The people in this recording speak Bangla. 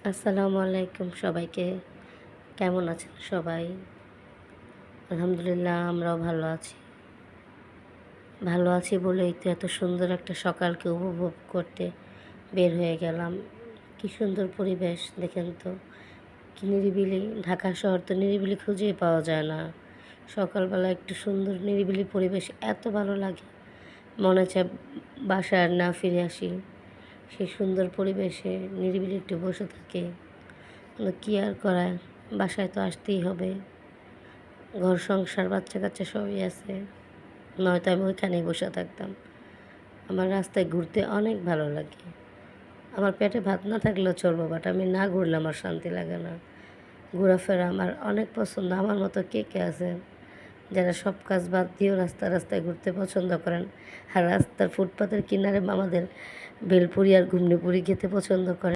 আসসালামু আলাইকুম সবাইকে। কেমন আছেন সবাই? আলহামদুলিল্লাহ আমরাও ভালো আছি বলেই তো এত সুন্দর একটা সকালকে উপভোগ করতে বের হয়ে গেলাম। কি সুন্দর পরিবেশ দেখেন তো, কি নিরিবিলি। ঢাকা শহর তো নিরিবিলি খুঁজেই পাওয়া যায় না। সকালবেলা একটু সুন্দর নিরিবিলি পরিবেশ এত ভালো লাগে, মনে হচ্ছে বাসায় আর না ফিরে আসি। সেই সুন্দর পরিবেশে নিরিবিলি একটু বসে থাকি, কিন্তু কী আর করার, বাসায় তো আসতেই হবে। ঘর সংসার বাচ্চা কাচ্চা সবই আছে, নয়তো আমি ওইখানেই বসে থাকতাম। আমার রাস্তায় ঘুরতে অনেক ভালো লাগে। আমার পেটে ভাত না থাকলেও চলবো, বাট আমি না ঘুরলে আমার শান্তি লাগে না। ঘোরাফেরা আমার অনেক পছন্দ। আমার মতো কে কে আছেন যারা সব কাজ বাদ দিয়েও রাস্তায় রাস্তায় ঘুরতে পছন্দ করেন, আর রাস্তার ফুটপাতের কিনারে আমাদের ভেলপুরি আর ঘুগনি পুরি খেতে পছন্দ করেন।